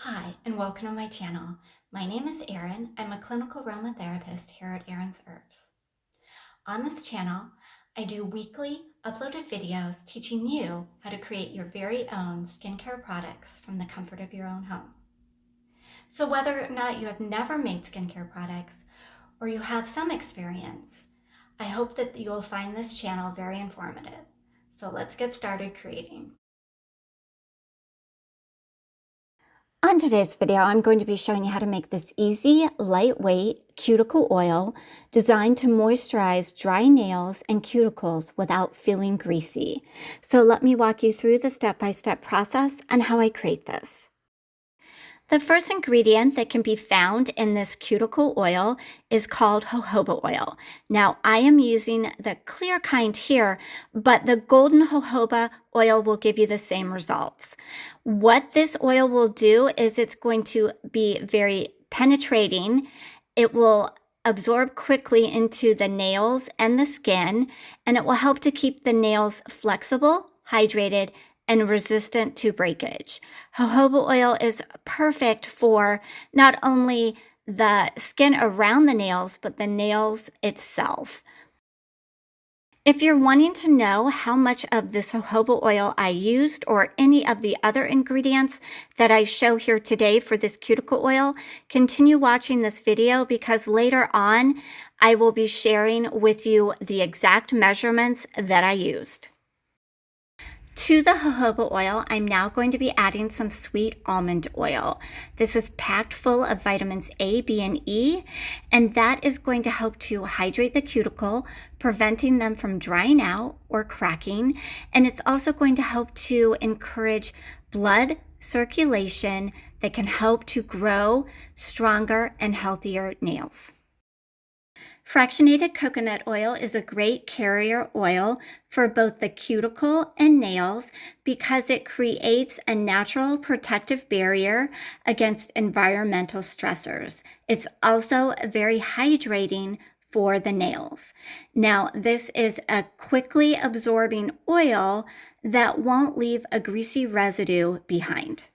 Hi, and welcome to my channel. My name is Erin. I'm a clinical aromatherapist here at Erin's Herbs. On this channel, I do weekly uploaded videos teaching you how to create your very own skincare products from the comfort of your own home. So whether or not you have never made skincare products or you have some experience, I hope that you will find this channel very informative. So let's get started creating. On today's video, I'm going to be showing you how to make this easy, lightweight cuticle oil designed to moisturize dry nails and cuticles without feeling greasy. So let me walk you through the step-by-step process and how I create this. The first ingredient that can be found in this cuticle oil is called jojoba oil. Now, I am using the clear kind here, but the golden jojoba oil will give you the same results. What this oil will do is it's going to be very penetrating. It will absorb quickly into the nails and the skin, and it will help to keep the nails flexible, hydrated, and resistant to breakage. Jojoba oil is perfect for not only the skin around the nails, but the nails itself. If you're wanting to know how much of this jojoba oil I used or any of the other ingredients that I show here today for this cuticle oil, continue watching this video because later on I will be sharing with you the exact measurements that I used. To the jojoba oil, I'm now going to be adding some sweet almond oil. This is packed full of vitamins A, B, and E, and that is going to help to hydrate the cuticle, preventing them from drying out or cracking. And it's also going to help to encourage blood circulation that can help to grow stronger and healthier nails. Fractionated coconut oil is a great carrier oil for both the cuticle and nails because it creates a natural protective barrier against environmental stressors. It's also very hydrating for the nails. Now, this is a quickly absorbing oil that won't leave a greasy residue behind.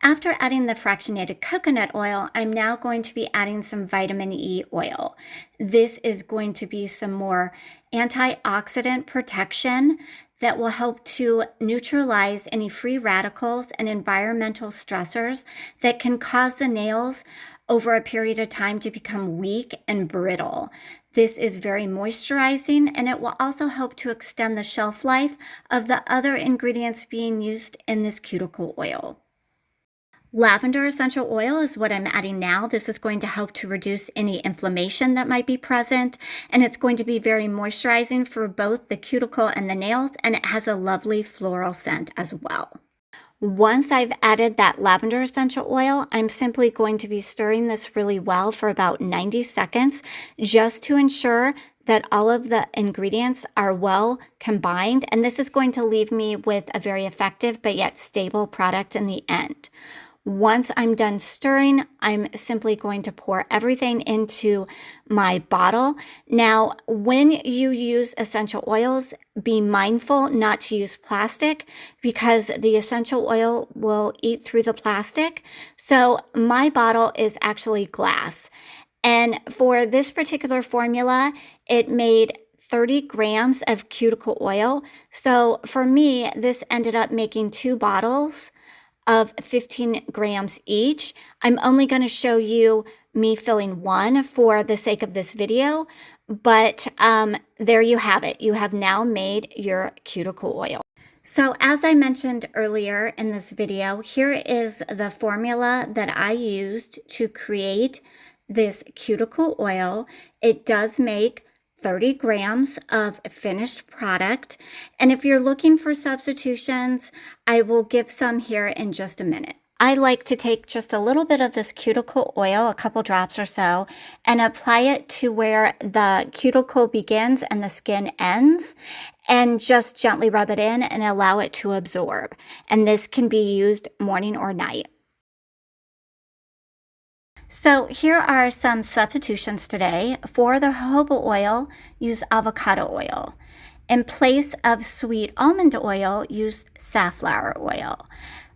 After adding the fractionated coconut oil, I'm now going to be adding some vitamin E oil. This is going to be some more antioxidant protection that will help to neutralize any free radicals and environmental stressors that can cause the nails over a period of time to become weak and brittle. This is very moisturizing, and it will also help to extend the shelf life of the other ingredients being used in this cuticle oil. Lavender essential oil is what I'm adding now. This is going to help to reduce any inflammation that might be present, and it's going to be very moisturizing for both the cuticle and the nails, and it has a lovely floral scent as well. Once I've added that lavender essential oil, I'm simply going to be stirring this really well for about 90 seconds just to ensure that all of the ingredients are well combined, and this is going to leave me with a very effective but yet stable product in the end. Once I'm done stirring, I'm simply going to pour everything into my bottle. Now, when you use essential oils, be mindful not to use plastic because the essential oil will eat through the plastic. So my bottle is actually glass. And for this particular formula, it made 30 grams of cuticle oil. So for me, this ended up making 2 bottles of 15 grams each. I'm only going to show you me filling one for the sake of this video, but there you have it. You have now made your cuticle oil. So as I mentioned earlier in this video, here is the formula that I used to create this cuticle oil. It does make 30 grams of finished product. And if you're looking for substitutions, I will give some here in just a minute. I like to take just a little bit of this cuticle oil, a couple drops or so, and apply it to where the cuticle begins and the skin ends, and just gently rub it in and allow it to absorb. And this can be used morning or night. So here are some substitutions today. For the jojoba oil, use avocado oil. In place of sweet almond oil, use safflower oil.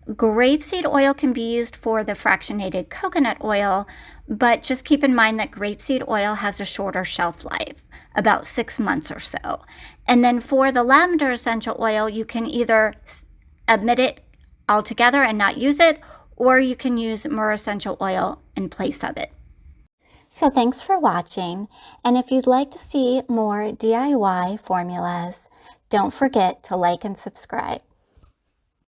Grapeseed oil can be used for the fractionated coconut oil, but just keep in mind that grapeseed oil has a shorter shelf life, about 6 months or so. And then for the lavender essential oil, you can either omit it altogether and not use it, or you can use myrrh essential oil in place of it. So thanks for watching, and if you'd like to see more DIY formulas, don't forget to like and subscribe.